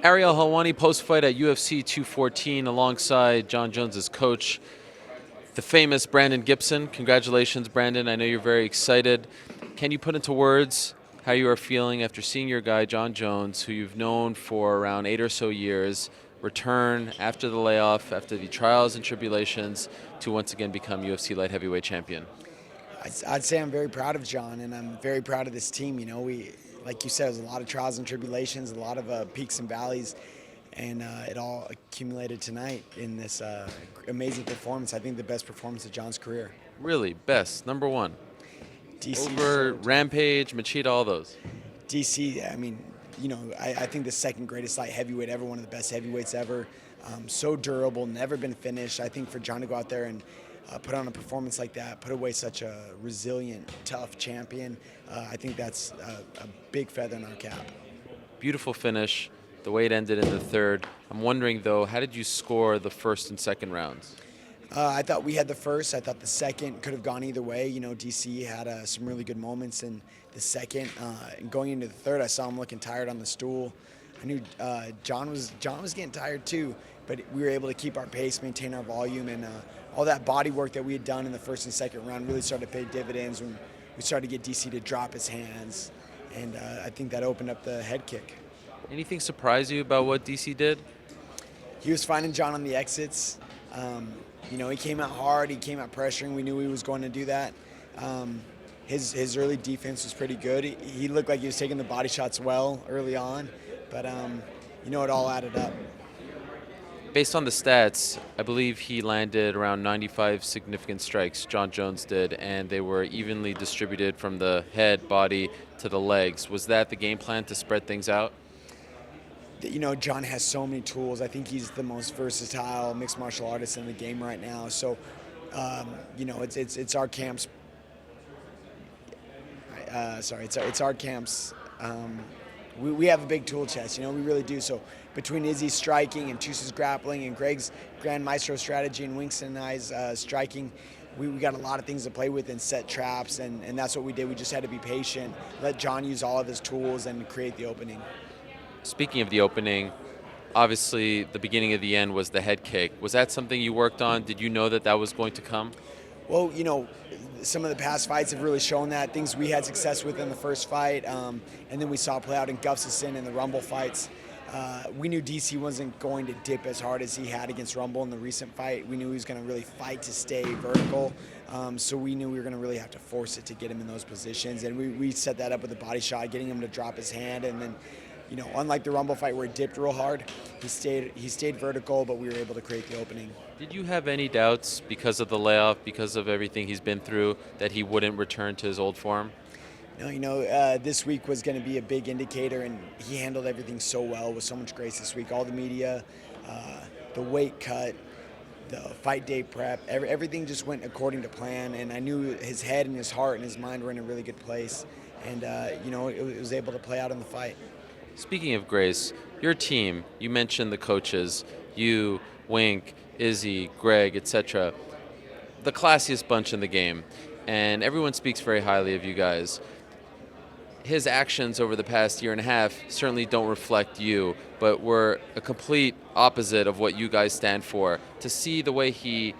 Ariel Helwani post-fight at UFC 214 alongside Jon Jones' coach, the famous Brandon Gibson. Congratulations, Brandon. I know you're very excited. Can you put into words how you are feeling after seeing your guy, Jon Jones, who you've known for around 8 or so years, return after the layoff, after the trials and tribulations, to once again become UFC light heavyweight champion? I'd say I'm very proud of Jon, and I'm very proud of this team. You know, like you said, it was a lot of trials and tribulations, a lot of peaks and valleys, and it all accumulated tonight in this amazing performance. I think the best performance of Jon's career. Really, best, number one. DC Over Rampage, Machida, all those. DC. I mean, you know, I think the second greatest light heavyweight ever, one of the best heavyweights ever. So durable, never been finished. I think for Jon to go out there and put on a performance like that, put away such a resilient, tough champion, I think that's a big feather in our cap. Beautiful finish, the way it ended in the third. I'm wondering, though, how did you score the first and second rounds? I thought we had the first. I thought the second could have gone either way. You know, DC had some really good moments in the second. And going into the third, I saw him looking tired on the stool. I knew Jon was getting tired too, but we were able to keep our pace, maintain our volume, and all that body work that we had done in the first and second round really started to pay dividends when we started to get DC to drop his hands, and I think that opened up the head kick. Anything surprise you about what DC did? He was finding Jon on the exits. You know, he came out hard. He came out pressuring. We knew he was going to do that. His early defense was pretty good. He looked like he was taking the body shots well early on, but you know, it all added up. Based on the stats, I believe he landed around 95 significant strikes, Jon Jones did, and they were evenly distributed from the head, body, to the legs. Was that the game plan to spread things out? You know, Jon has so many tools. I think he's the most versatile mixed martial artist in the game right now. So, you know, it's our camp's. It's our camp's. We have a big tool chest. You know, we really do. So between Izzy's striking and Tusa's grappling and Greg's Grand Maestro strategy and Winkston and I's striking, we got a lot of things to play with and set traps, and that's what we did. We just had to be patient, let Jon use all of his tools and create the opening. Speaking of the opening, obviously the beginning of the end was the head kick. Was that something you worked on? Did you know that that was going to come? Well, you know, some of the past fights have really shown that, things we had success with in the first fight, and then we saw play out in Gustafsson and the Rumble fights. We knew DC wasn't going to dip as hard as he had against Rumble in the recent fight. We knew he was going to really fight to stay vertical, so we knew we were going to really have to force it to get him in those positions, and we set that up with a body shot, getting him to drop his hand, and then, you know, unlike the Rumble fight where it dipped real hard, he stayed vertical, but we were able to create the opening. Did you have any doubts because of the layoff, because of everything he's been through, that he wouldn't return to his old form? No, you know, this week was going to be a big indicator, and he handled everything so well with so much grace this week. All the media, the weight cut, the fight day prep, everything just went according to plan, and I knew his head and his heart and his mind were in a really good place, and, you know, it was able to play out in the fight. Speaking of grace, your team, you mentioned the coaches, you, Wink, Izzy, Greg, etc. The classiest bunch in the game, and everyone speaks very highly of you guys. His actions over the past year and a half certainly don't reflect you, but were a complete opposite of what you guys stand for. To see the way he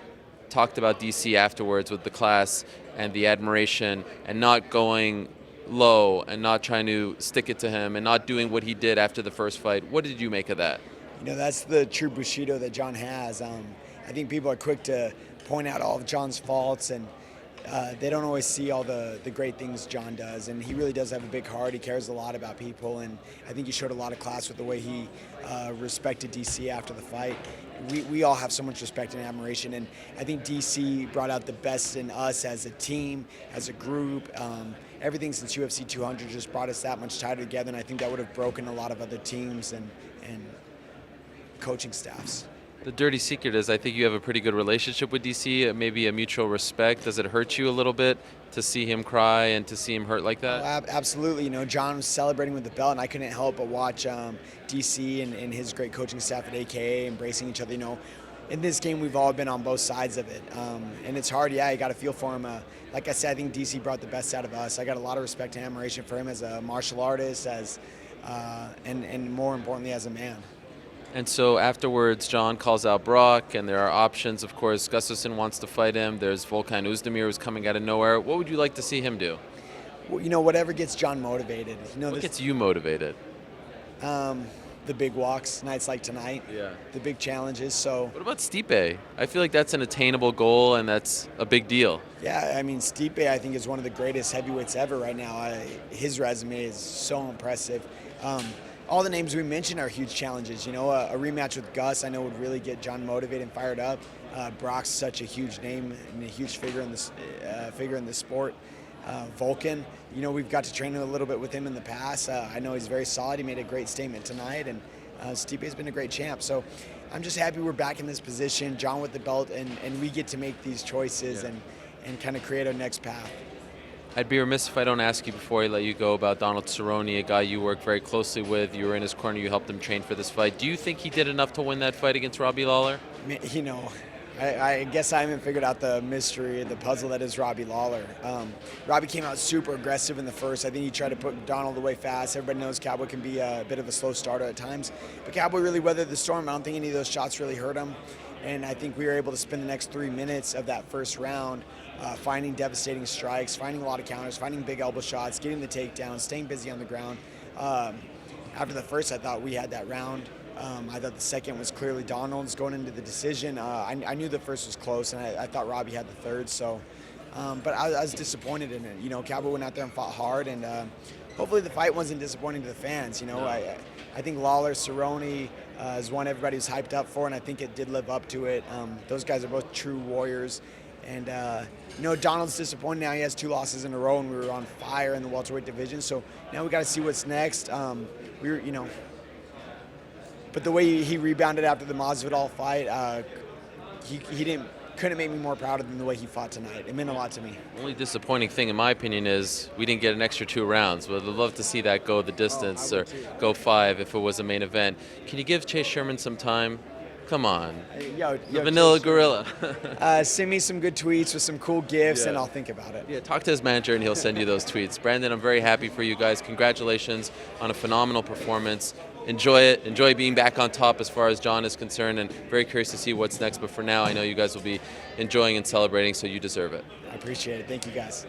talked about DC afterwards with the class and the admiration and not going low and not trying to stick it to him and not doing what he did after the first fight, what did you make of that? You know, that's the true Bushido that Jon has. I think people are quick to point out all of Jon's faults, and they don't always see all the great things Jon does, and he really does have a big heart. He cares a lot about people, and I think he showed a lot of class with the way he respected DC after the fight. We all have so much respect and admiration, and I think DC brought out the best in us as a team, as a group. Everything since UFC 200 just brought us that much tighter together, and I think that would have broken a lot of other teams and coaching staffs. The dirty secret is I think you have a pretty good relationship with DC, maybe a mutual respect. Does it hurt you a little bit to see him cry and to see him hurt like that? Oh, absolutely. You know, Jon was celebrating with the belt, and I couldn't help but watch DC and his great coaching staff at AKA embracing each other. You know, in this game, we've all been on both sides of it, and it's hard. Yeah, you got to feel for him. Like I said, I think DC brought the best out of us. I got a lot of respect and admiration for him as a martial artist, as and more importantly as a man. And so afterwards, Jon calls out Brock, and there are options. Of course, Gustafsson wants to fight him. There's Volkan Oezdemir who's coming out of nowhere. What would you like to see him do? Well, whatever gets Jon motivated. What gets you motivated? The big walks, nights like tonight. Yeah. The big challenges. So. What about Stipe? I feel like that's an attainable goal, and that's a big deal. Yeah, I mean, Stipe, I think, is one of the greatest heavyweights ever right now. His resume is so impressive. All the names we mentioned are huge challenges. A rematch with Gus, I know, would really get Jon motivated and fired up. Brock's such a huge name and a huge figure in the sport. Volkan, we've got to train a little bit with him in the past. I know he's very solid. He made a great statement tonight, and Stipe's been a great champ. So I'm just happy we're back in this position, Jon with the belt, and we get to make these choices and kind of create our next path. I'd be remiss if I don't ask you before I let you go about Donald Cerrone, a guy you work very closely with. You were in his corner. You helped him train for this fight. Do you think he did enough to win that fight against Robbie Lawler? I guess I haven't figured out the mystery, the puzzle that is Robbie Lawler. Robbie came out super aggressive in the first. I think he tried to put Donald away fast. Everybody knows Cowboy can be a bit of a slow starter at times. But Cowboy really weathered the storm. I don't think any of those shots really hurt him. And I think we were able to spend the next 3 minutes of that first round finding devastating strikes, finding a lot of counters, finding big elbow shots, getting the takedown, staying busy on the ground. After the first, I thought we had that round. I thought the second was clearly Donald's going into the decision. I knew the first was close, and I thought Robbie had the third. So, but I was disappointed in it. Cowboy went out there and fought hard, and hopefully the fight wasn't disappointing to the fans. I think Lawler, Cerrone is one everybody was hyped up for, and I think it did live up to it. Those guys are both true warriors. And, Donald's disappointed now. He has 2 losses in a row, and we were on fire in the welterweight division. So now we got to see what's next. But the way he rebounded after the Masvidal fight, he couldn't make me more proud than the way he fought tonight. It meant a lot to me. The only disappointing thing, in my opinion, is we didn't get an extra 2 rounds. But I'd love to see that go the distance or go 5 if it was a main event. Can you give Chase Sherman some time? Come on. The Vanilla Gorilla. Send me some good tweets with some cool gifs, and I'll think about it. Yeah, talk to his manager, and he'll send you those tweets. Brandon, I'm very happy for you guys. Congratulations on a phenomenal performance. Enjoy it. Enjoy being back on top as far as Jon is concerned, and very curious to see what's next. But for now, I know you guys will be enjoying and celebrating, so you deserve it. I appreciate it. Thank you, guys.